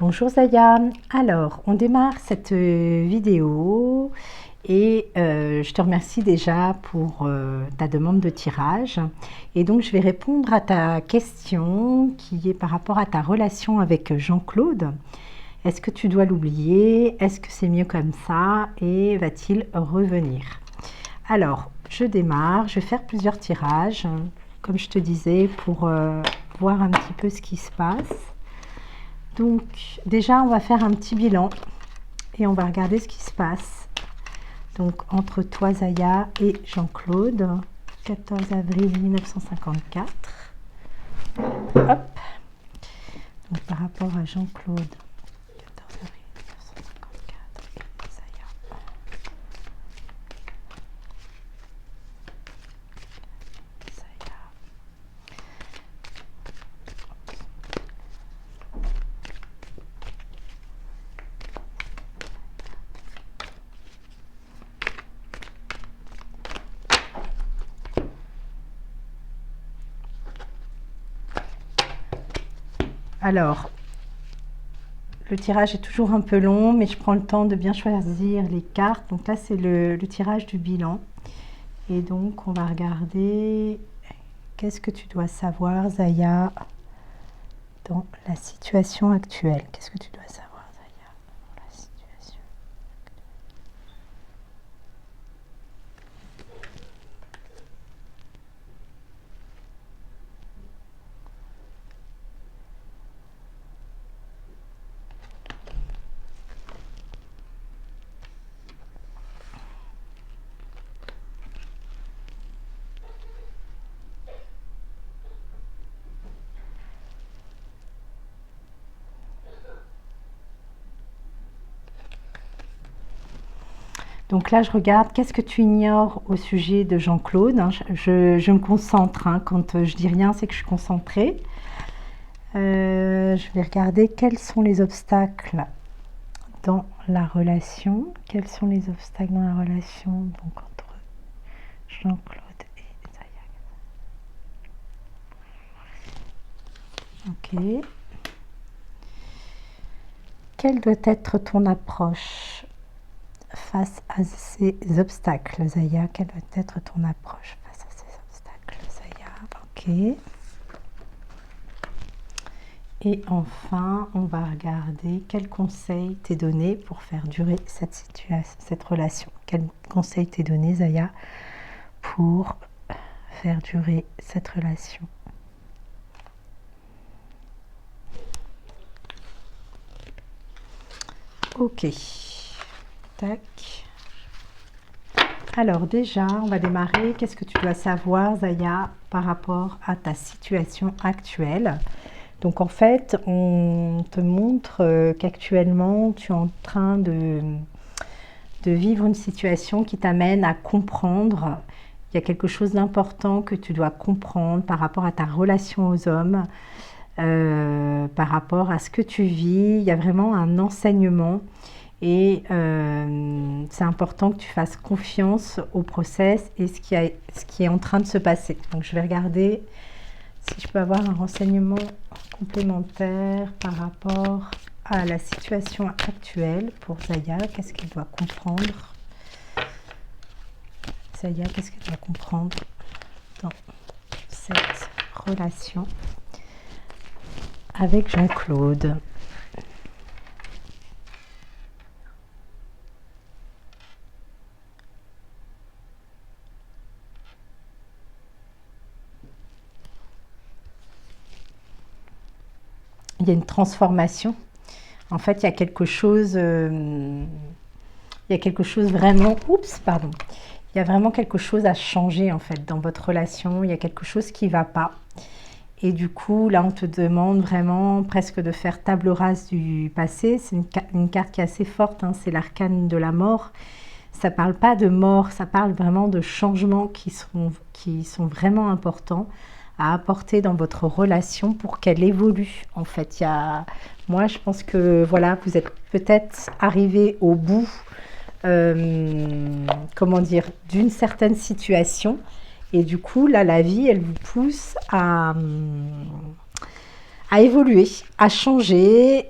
Bonjour Zaya, alors on démarre cette vidéo et je te remercie déjà pour ta demande de tirage et donc je vais répondre à ta question qui est par rapport à ta relation avec Jean-Claude. Est-ce que tu dois l'oublier? Est-ce que c'est mieux comme ça? Et va-t-il revenir? Alors je démarre, je vais faire plusieurs tirages comme je te disais pour voir un petit peu ce qui se passe. Donc déjà on va faire un petit bilan et on va regarder ce qui se passe. Donc entre toi Zaya et Jean-Claude, 14 avril 1954. Hop. Donc par rapport à Jean-Claude, 14 avril 1954 et Zaya. Alors, le tirage est toujours un peu long, mais je prends le temps de bien choisir les cartes. Donc là, c'est le tirage du bilan. Et donc, on va regarder qu'est-ce que tu dois savoir, Zaya, dans la situation actuelle. Qu'est-ce que tu dois savoir, Zaya, dans la situation? Donc là, je regarde, qu'est-ce que tu ignores au sujet de Jean-Claude? Je me concentre, hein. Quand je dis rien, c'est que je suis concentrée. Je vais regarder quels sont les obstacles dans la relation. Quels sont les obstacles dans la relation donc, entre Jean-Claude et Zaya? Ok. Quelle doit être ton approche face à ces obstacles, Zaya? Quelle doit être ton approche face à ces obstacles, Zaya? Ok. Et enfin, on va regarder quel conseil t'est donné pour faire durer cette situation, cette relation. Quel conseil t'est donné, Zaya, pour faire durer cette relation? Ok. Tac. Alors déjà, on va démarrer. Qu'est-ce que tu dois savoir, Zaya, par rapport à ta situation actuelle? Donc en fait, on te montre qu'actuellement, tu es en train de vivre une situation qui t'amène à comprendre. Il y a quelque chose d'important que tu dois comprendre par rapport à ta relation aux hommes, par rapport à ce que tu vis. Il y a vraiment un enseignement et c'est important que tu fasses confiance au process et ce qui est en train de se passer. Donc je vais regarder si je peux avoir un renseignement complémentaire par rapport à la situation actuelle pour Zaya. Qu'est-ce qu'elle doit comprendre? Zaya, qu'est-ce qu'elle doit comprendre dans cette relation avec Jean-Claude? Il y a une transformation. En fait, il y a quelque chose vraiment... Oups, pardon. Il y a vraiment quelque chose à changer, en fait, dans votre relation. Il y a quelque chose qui ne va pas. Et du coup, là, on te demande vraiment presque de faire table rase du passé. C'est une carte qui est assez forte, hein, c'est l'arcane de la mort. Ça ne parle pas de mort, ça parle vraiment de changements qui sont vraiment importants à apporter dans votre relation pour qu'elle évolue. En fait, moi, je pense que voilà, vous êtes peut-être arrivé au bout, comment dire, d'une certaine situation. Et du coup, là, la vie, elle vous pousse à évoluer, à changer.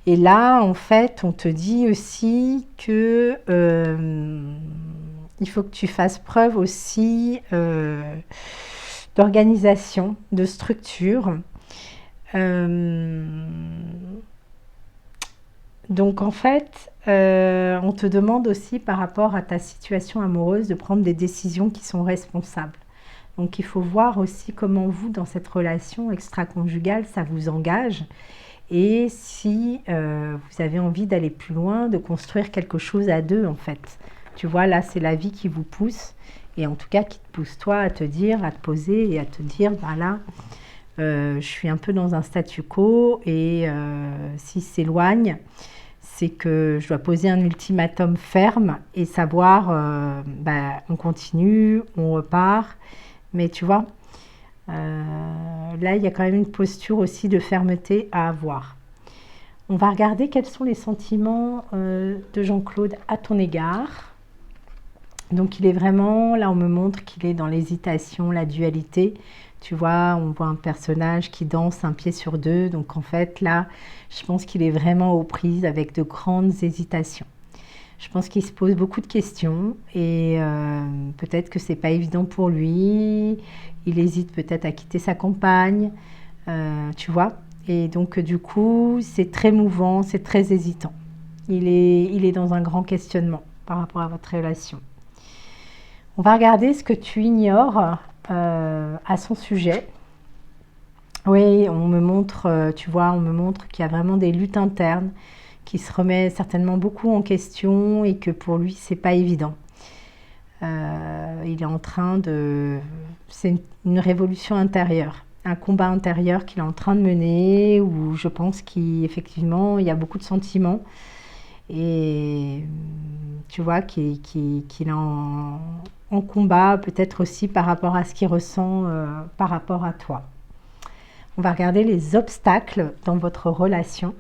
Et là, en fait, on te dit aussi que il faut que tu fasses preuve aussi d'organisation, de structure. Donc en fait, on te demande aussi par rapport à ta situation amoureuse de prendre des décisions qui sont responsables. Donc il faut voir aussi comment vous, dans cette relation extra-conjugale, ça vous engage. Et si vous avez envie d'aller plus loin, de construire quelque chose à deux en fait. Tu vois, là c'est la vie qui vous pousse. Et en tout cas qui te pousse toi à te dire, à te poser et à te dire, bah là, je suis un peu dans un statu quo et s'il s'éloigne, c'est que je dois poser un ultimatum ferme et savoir, bah, on continue, on repart. Mais tu vois, là, il y a quand même une posture aussi de fermeté à avoir. On va regarder quels sont les sentiments de Jean-Claude à ton égard. Donc, il est vraiment, là, on me montre qu'il est dans l'hésitation, la dualité. Tu vois, on voit un personnage qui danse un pied sur deux. Donc, en fait, là, je pense qu'il est vraiment aux prises avec de grandes hésitations. Je pense qu'il se pose beaucoup de questions et peut-être que c'est pas évident pour lui. Il hésite peut-être à quitter sa compagne, tu vois. Et donc du coup, c'est très mouvant, c'est très hésitant. Il est dans un grand questionnement par rapport à votre relation. On va regarder ce que tu ignores à son sujet. Oui, on me montre, tu vois, on me montre qu'il y a vraiment des luttes internes, qui se remet certainement beaucoup en question et que pour lui, c'est pas évident. Il est en train de... C'est une révolution intérieure, un combat intérieur qu'il est en train de mener, où je pense qu'effectivement, il y a beaucoup de sentiments. Et tu vois qu'il est en combat, peut-être aussi par rapport à ce qu'il ressent par rapport à toi. On va regarder les obstacles dans votre relation.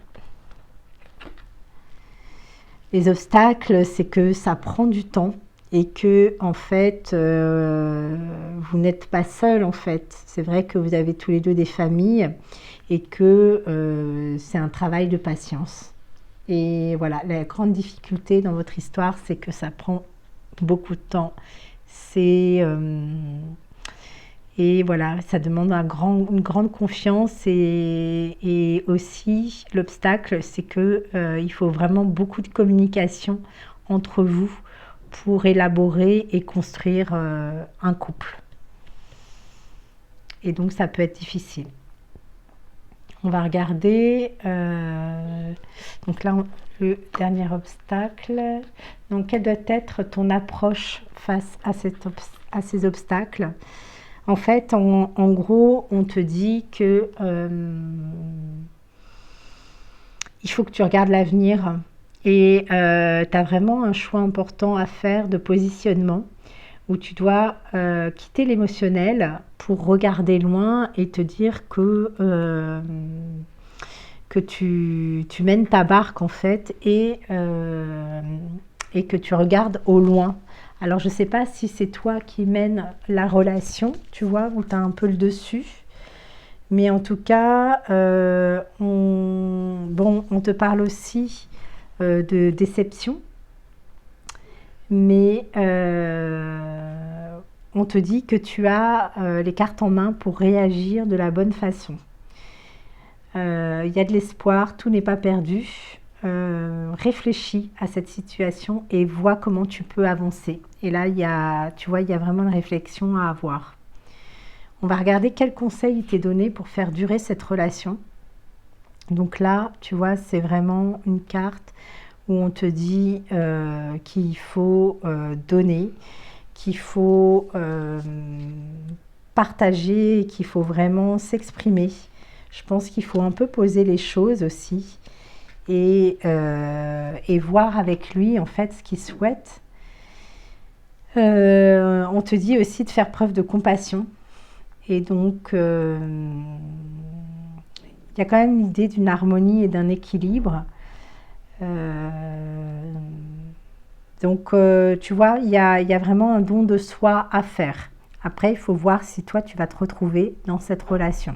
Les obstacles, c'est que ça prend du temps et que en fait, vous n'êtes pas seul en fait. C'est vrai que vous avez tous les deux des familles et que c'est un travail de patience. Et voilà, la grande difficulté dans votre histoire, c'est que ça prend beaucoup de temps. Et voilà, ça demande une grande confiance et aussi l'obstacle, c'est que il faut vraiment beaucoup de communication entre vous pour élaborer et construire un couple. Et donc ça peut être difficile. On va regarder, donc là, le dernier obstacle. Donc quelle doit être ton approche face à ces obstacles? En fait, en gros, on te dit que il faut que tu regardes l'avenir et tu as vraiment un choix important à faire de positionnement où tu dois quitter l'émotionnel pour regarder loin et te dire que tu mènes ta barque en fait et que tu regardes au loin. Alors, je ne sais pas si c'est toi qui mènes la relation, tu vois, où tu as un peu le dessus. Mais en tout cas, on te parle aussi de déception. Mais on te dit que tu as les cartes en main pour réagir de la bonne façon. Il y a de l'espoir, tout n'est pas perdu. Réfléchis à cette situation et vois comment tu peux avancer. Et là, tu vois, il y a vraiment une réflexion à avoir. On va regarder quel conseil il t'est donné pour faire durer cette relation. Donc là, tu vois, c'est vraiment une carte où on te dit qu'il faut donner, qu'il faut partager, qu'il faut vraiment s'exprimer. Je pense qu'il faut un peu poser les choses aussi. Et voir avec lui en fait ce qu'il souhaite. On te dit aussi de faire preuve de compassion et donc il y a quand même l'idée d'une harmonie et d'un équilibre. Donc tu vois, il y a vraiment un don de soi à faire Après, il faut voir si toi, tu vas te retrouver dans cette relation.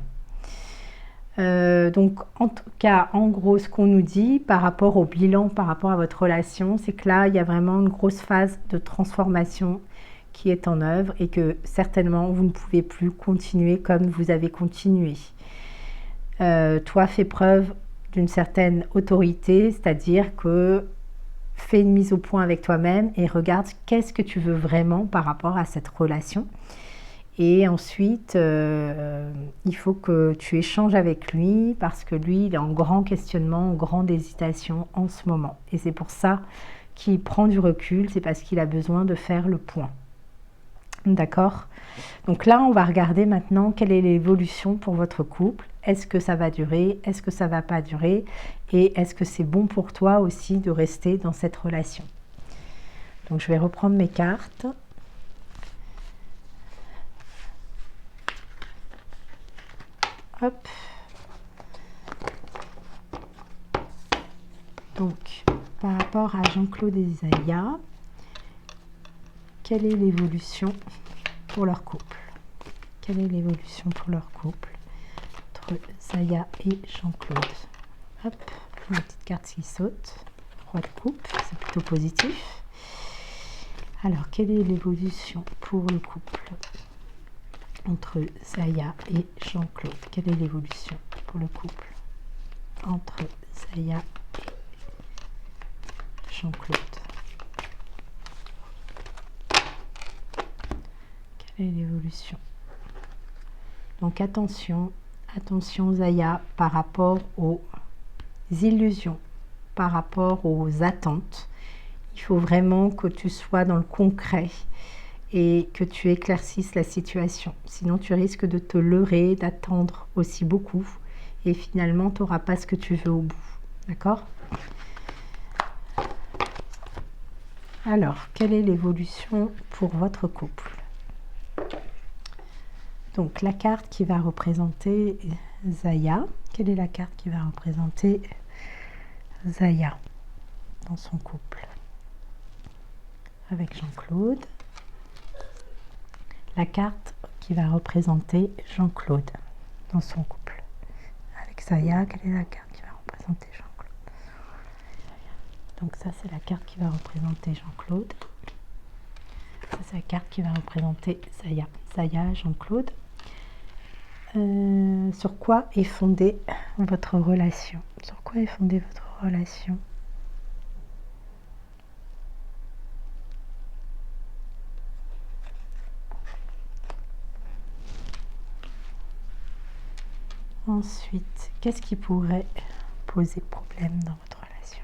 Donc, en tout cas, en gros, ce qu'on nous dit par rapport au bilan, par rapport à votre relation, c'est que là, il y a vraiment une grosse phase de transformation qui est en œuvre et que certainement, vous ne pouvez plus continuer comme vous avez continué. Toi, fais preuve d'une certaine autorité, c'est-à-dire que fais une mise au point avec toi-même et regarde qu'est-ce que tu veux vraiment par rapport à cette relation. Et ensuite, il faut que tu échanges avec lui parce que lui, il est en grand questionnement, en grande hésitation en ce moment. Et c'est pour ça qu'il prend du recul, c'est parce qu'il a besoin de faire le point. D'accord? Donc là, on va regarder maintenant quelle est l'évolution pour votre couple. Est-ce que ça va durer? Est-ce que ça ne va pas durer? Et est-ce que c'est bon pour toi aussi de rester dans cette relation? Donc je vais reprendre mes cartes. Hop. Donc, par rapport à Jean-Claude et Zaya, quelle est l'évolution pour leur couple? Quelle est l'évolution pour leur couple entre Zaya et Jean-Claude? Hop, une petite carte qui saute. Roi de coupe, c'est plutôt positif. Alors, quelle est l'évolution pour le couple entre Zaya et Jean-Claude? Quelle est l'évolution pour le couple entre Zaya et Jean-Claude? Quelle est l'évolution? Donc attention, attention Zaya par rapport aux illusions, par rapport aux attentes. Il faut vraiment que tu sois dans le concret et que tu éclaircisses la situation. Sinon, tu risques de te leurrer, d'attendre aussi beaucoup et finalement, tu n'auras pas ce que tu veux au bout. D'accord? Alors, quelle est l'évolution pour votre couple? Donc, la carte qui va représenter Zaya. Quelle est la carte qui va représenter Zaya dans son couple avec Jean-Claude? La carte qui va représenter Jean-Claude dans son couple avec Zaya. Quelle est la carte qui va représenter Jean-Claude? Donc ça, c'est la carte qui va représenter Jean-Claude. Ça, c'est la carte qui va représenter Zaya. Zaya, Jean-Claude. Sur quoi est fondée votre relation? Sur quoi est fondée votre relation? Ensuite, qu'est-ce qui pourrait poser problème dans votre relation?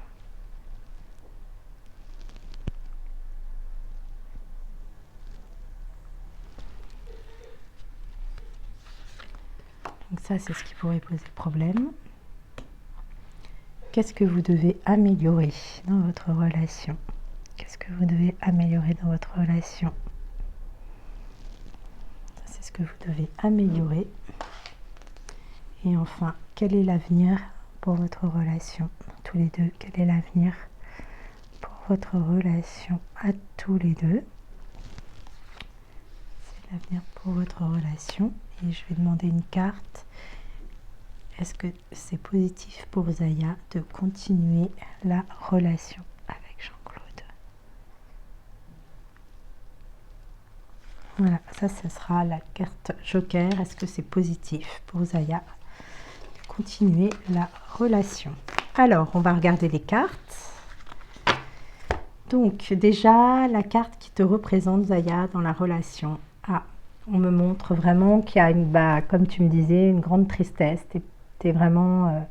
Donc ça, c'est ce qui pourrait poser problème. Qu'est-ce que vous devez améliorer dans votre relation? Qu'est-ce que vous devez améliorer dans votre relation? Ça, c'est ce que vous devez améliorer. Et enfin, quel est l'avenir pour votre relation, tous les deux? Quel est l'avenir pour votre relation à tous les deux? C'est l'avenir pour votre relation. Et je vais demander une carte. Est-ce que c'est positif pour Zaya de continuer la relation avec Jean-Claude? Voilà, ça, ce sera la carte Joker. Est-ce que c'est positif pour Zaya de continuer la relation? Alors, on va regarder les cartes. Donc, déjà, la carte qui te représente, Zaya, dans la relation. Ah, on me montre vraiment qu'il y a, comme tu me disais, une grande tristesse. Tu es vraiment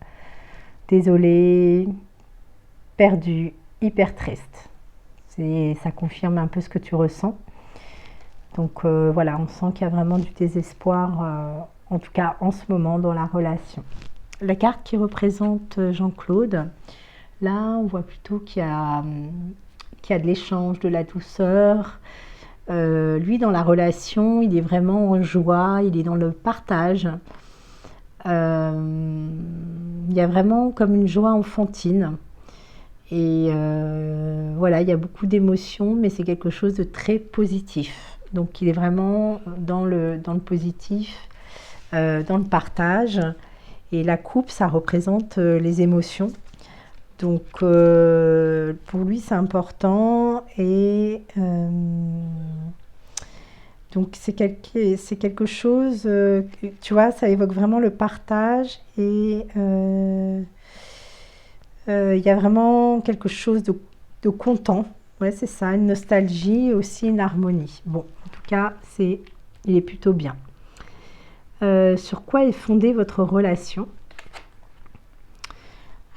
désolée, perdue, hyper triste. Ça confirme un peu ce que tu ressens. Donc voilà, on sent qu'il y a vraiment du désespoir, en tout cas en ce moment dans la relation. La carte qui représente Jean-Claude, là on voit plutôt qu'il y a de l'échange, de la douceur. Lui dans la relation, il est vraiment en joie, il est dans le partage. Il y a vraiment comme une joie enfantine. Et voilà, il y a beaucoup d'émotions, mais c'est quelque chose de très positif. Donc il est vraiment dans le positif, dans le partage. Et la coupe, ça représente les émotions. Donc pour lui, c'est important. Et donc c'est quelque chose, tu vois, ça évoque vraiment le partage. Et il y a vraiment quelque chose de content. Ouais, c'est ça, une nostalgie et aussi une harmonie. Bon, en tout cas, il est plutôt bien. Sur quoi est fondée votre relation?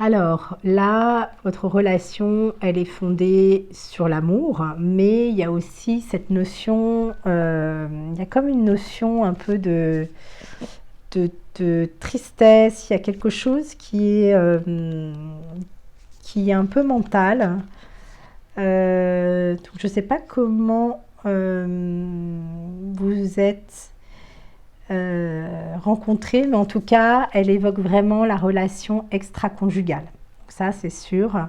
Alors là, votre relation, elle est fondée sur l'amour, mais il y a aussi cette notion, il y a comme une notion un peu de tristesse, il y a quelque chose qui est un peu mental. Donc je ne sais pas comment vous êtes rencontrés, mais en tout cas, elle évoque vraiment la relation extra-conjugale. Donc ça, c'est sûr.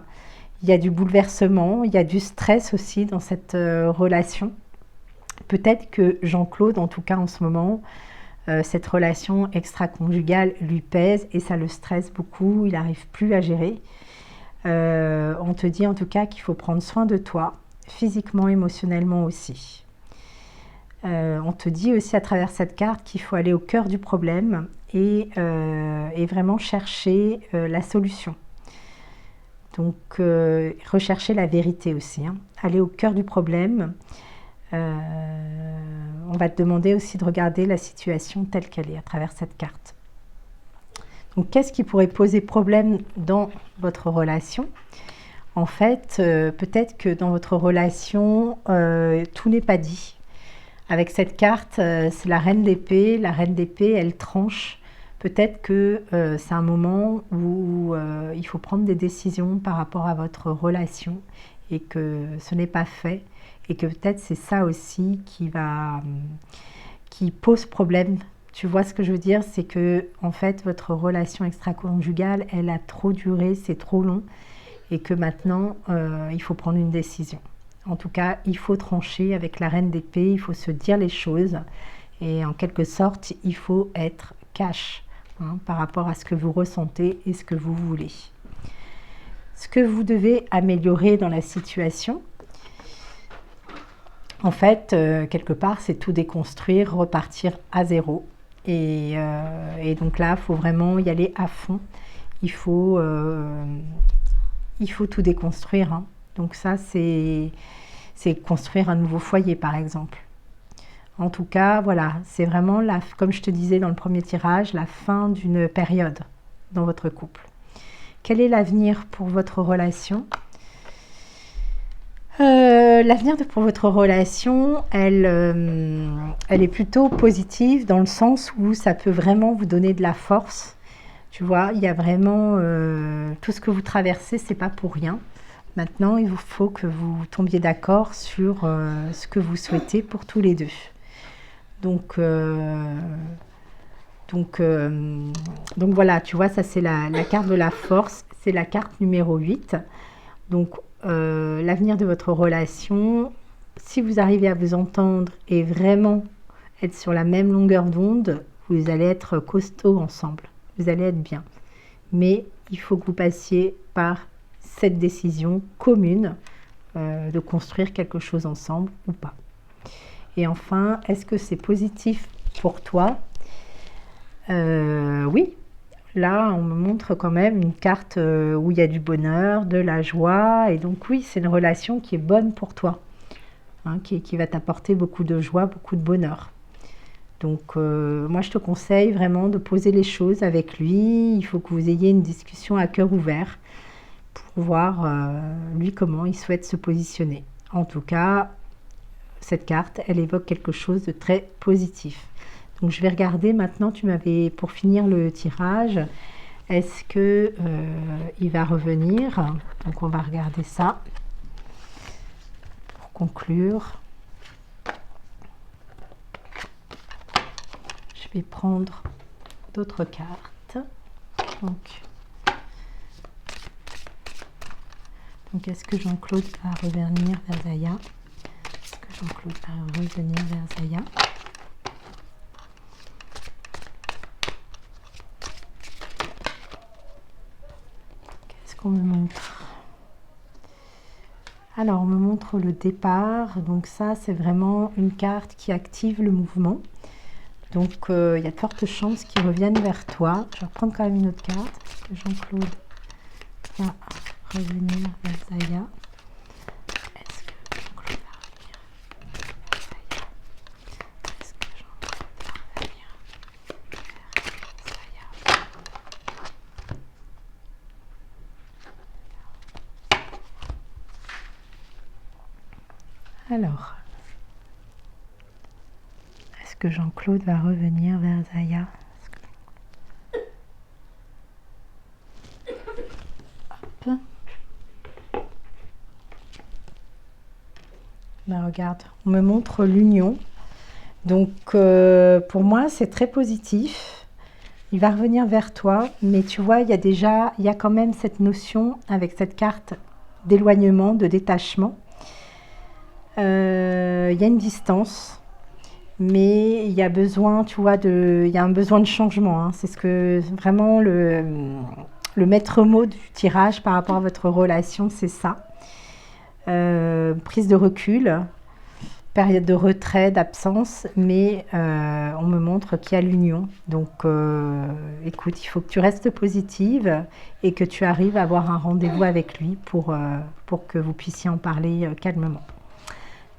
Il y a du bouleversement, il y a du stress aussi dans cette relation. Peut-être que Jean-Claude, en tout cas en ce moment, cette relation extra-conjugale lui pèse et ça le stresse beaucoup, il n'arrive plus à gérer. On te dit en tout cas qu'il faut prendre soin de toi, physiquement, émotionnellement aussi. On te dit aussi à travers cette carte qu'il faut aller au cœur du problème et vraiment chercher la solution. Donc, rechercher la vérité aussi. Hein. Aller au cœur du problème. On va te demander aussi de regarder la situation telle qu'elle est à travers cette carte. Donc, qu'est-ce qui pourrait poser problème dans votre relation? En fait, peut-être que dans votre relation, tout n'est pas dit. Avec cette carte, c'est la reine d'épée. La reine d'épée, elle tranche. Peut-être que c'est un moment où il faut prendre des décisions par rapport à votre relation et que ce n'est pas fait. Et que peut-être c'est ça aussi qui pose problème. Tu vois ce que je veux dire? C'est que en fait, votre relation extra-conjugale, elle a trop duré, c'est trop long. Et que maintenant, il faut prendre une décision. En tout cas, il faut trancher avec la reine d'épée, il faut se dire les choses. Et en quelque sorte, il faut être cash par rapport à ce que vous ressentez et ce que vous voulez. Ce que vous devez améliorer dans la situation, en fait, quelque part, c'est tout déconstruire, repartir à zéro. Et donc là, il faut vraiment y aller à fond. Il faut tout déconstruire. Hein. Donc ça, c'est construire un nouveau foyer, par exemple. En tout cas, voilà, c'est vraiment, comme je te disais dans le premier tirage, la fin d'une période dans votre couple. Quel est l'avenir pour votre relation? L'avenir pour votre relation, elle est plutôt positive dans le sens où ça peut vraiment vous donner de la force. Tu vois, il y a vraiment tout ce que vous traversez, c'est pas pour rien. Maintenant, il faut que vous tombiez d'accord sur ce que vous souhaitez pour tous les deux. Donc voilà, tu vois, ça c'est la carte de la force, c'est la carte numéro 8. Donc l'avenir de votre relation, si vous arrivez à vous entendre et vraiment être sur la même longueur d'onde, vous allez être costaud ensemble, vous allez être bien. Mais il faut que vous passiez par cette décision commune de construire quelque chose ensemble ou pas. Et enfin, est-ce que c'est positif pour toi? Oui. Là, on me montre quand même une carte où il y a du bonheur, de la joie. Et donc oui, c'est une relation qui est bonne pour toi, hein, qui va t'apporter beaucoup de joie, beaucoup de bonheur. Donc moi, je te conseille vraiment de poser les choses avec lui. Il faut que vous ayez une discussion à cœur ouvert pour voir lui comment il souhaite se positionner. En tout cas, cette carte, elle évoque quelque chose de très positif. Donc je vais regarder maintenant, tu m'avais, pour finir le tirage, est-ce que il va revenir? Donc on va regarder ça pour conclure. Je vais prendre d'autres cartes. Donc est-ce que Jean-Claude va revenir vers Zaya? Est-ce que Jean-Claude va revenir vers Zaya. Qu'est-ce qu'on me montre? Alors, on me montre le départ. Donc ça, c'est vraiment une carte qui active le mouvement. Donc, il y a de fortes chances qu'ils reviennent vers toi. Je vais reprendre quand même une autre carte. Parce que Jean-Claude va revenir vers Zaya. Est-ce que Jean-Claude va revenir vers Zaya? Est-ce que Jean-Claude va revenir vers Zaya? Alors, est-ce que Jean-Claude va revenir vers Zaya? Hop. Ben regarde, on me montre l'union. Donc, pour moi, c'est très positif. Il va revenir vers toi, mais tu vois, il y a quand même cette notion avec cette carte d'éloignement, de détachement. Il y a une distance, mais il y a besoin, tu vois, il y a un besoin de changement. Hein. C'est ce que vraiment le maître mot du tirage par rapport à votre relation, c'est ça. Prise de recul, période de retrait, d'absence, mais on me montre qu'il y a l'union. Donc, écoute, il faut que tu restes positive et que tu arrives à avoir un rendez-vous avec lui pour que vous puissiez en parler calmement.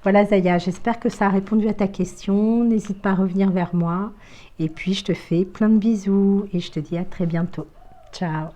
Voilà Zaya, j'espère que ça a répondu à ta question. N'hésite pas à revenir vers moi. Et puis, je te fais plein de bisous et je te dis à très bientôt. Ciao.